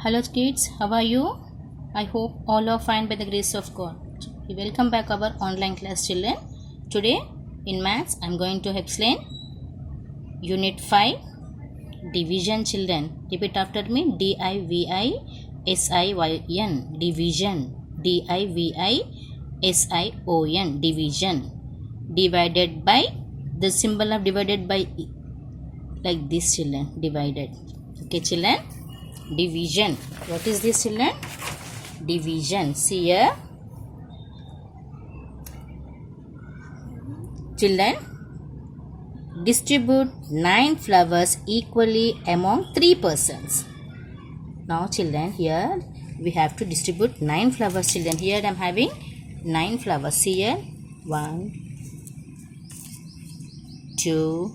Hello kids, how are you? I hope all are fine by the grace of God. Welcome back our online class children. Today in maths I am going to explain Unit 5 Division children. Repeat after me. D-I-V-I-S-I-Y-N Division. D-I-V-I-S-I-O-N Division. Divided by the symbol of divided by like this children. Divided. Okay children. Division. What is this children? Division. See here. Children, distribute 9 flowers equally among 3 persons. Now children, here we have to distribute 9 flowers children. Here I am having 9 flowers. See here. 1, 2,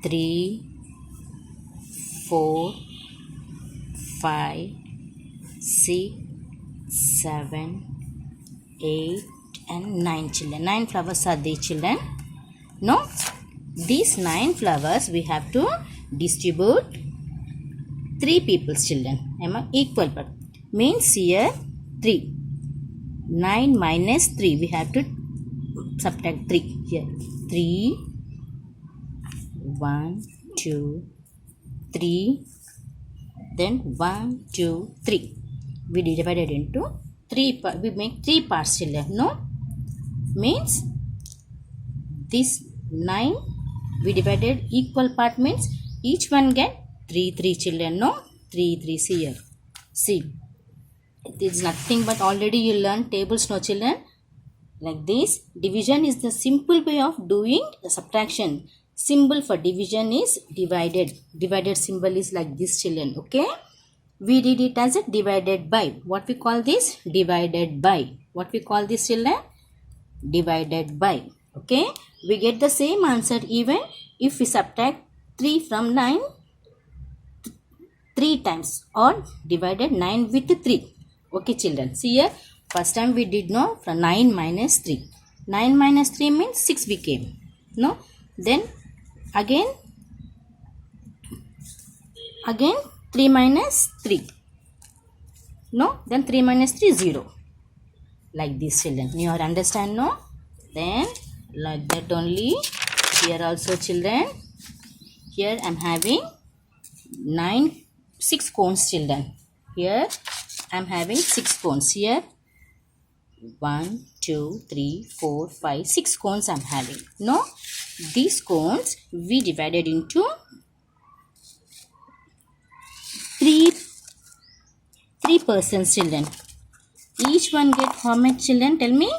3, 4, 5, 6, 7, 8 and 9 children. 9 flowers are there children. Now these 9 flowers we have to distribute 3 people's children among equal part. Means here 3. 9 minus 3 we have to subtract 3 here. 3, 1, 2, 3, then 1, 2, 3. We divided into 3 we make 3 parts children. No? Means this 9 we divided equal part means each one get 3 children. No? 3 see here. See. It is nothing but already you learned tables, no children? Like this. Division is the simple way of doing the subtraction. Symbol for division is divided. Divided symbol is like this children. Okay. We did it as a divided by. What we call this? Divided by. What we call this children? Divided by. Okay. We get the same answer even if we subtract 3 from 9 3 times or divided 9 with 3. Okay children. See here. First time we did no from 9 minus 3. 9 minus 3 means 6 became. No. Then again 3 minus 3. No. Then 3 minus 3 0. Like this children. You understand no? Then like that only. Here also children. Here I am having 6 cones children. Here I am having 6 cones. Here 1, 2, 3, 4, 5, 6 cones I am having. No? These cones we divided into 3 persons children. Each one get how many children? Tell me.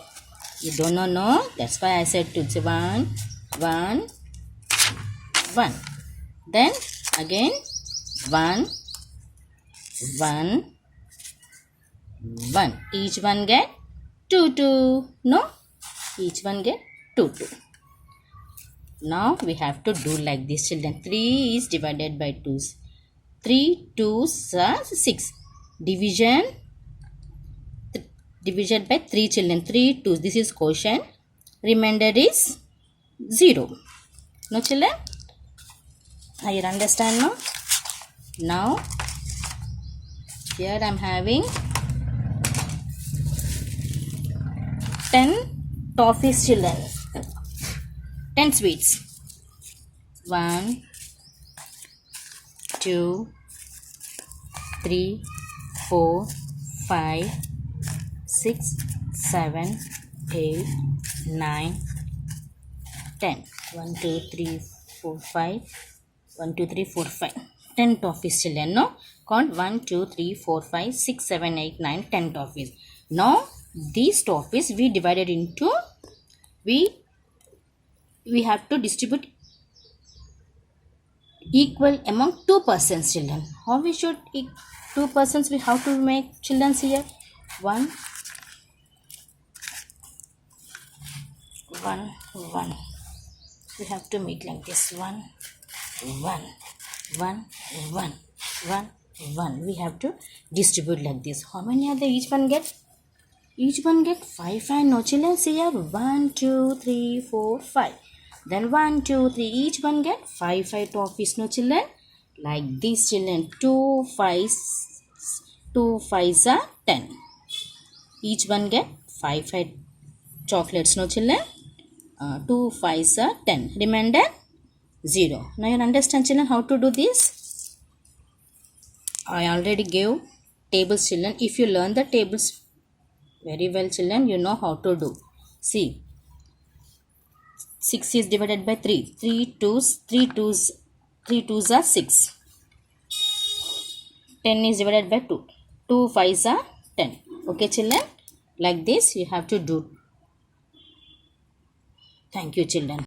You don't know, no? That's why I said 2. 1, 1, 1. Then again 1, 1, 1. Each one get 2. No? Each one get 2. Now we have to do like this children. 3 is divided by 2s. 3 2s are 6. Division by 3 children. 3 2s. This is quotient. Remainder is 0. No children? You understand now? Now here I am having 10 toffees children. 10 sweets. 1, 2, 3, 4, 5, 6, 7, 8, 9, 10. 1, 2, 3, 4, 5. 1, 2, 3, 4, 5. 10 toffees children. No? Count 1, 2, 3, 4, 5, 6, 7, 8, 9, 10 toffees. Now these toffees we divided into we have to distribute equal among 2 persons children. How we should 2 persons we have to make children here? 1, 1, 1. We have to make like this. 1, 1, 1, 1, 1, 1. We have to distribute like this. How many are there? Each one get? Each one get 5. No children. See here. 1, 2, 3, 4, 5. Then 1, 2, 3. Each one get 5 toffees. No children. like this children. 2 5s are 10. Each one get 5 chocolates, no children. 2 5s are 10. Remainder 0. Now you understand children how to do this. I already gave tables children. If you learn the tables very well children, you know how to do. See, 6 is divided by 3. 3 twos are 6. 10 is divided by 2. 2 5s are 10. Okay children, like this you have to do. Thank you children.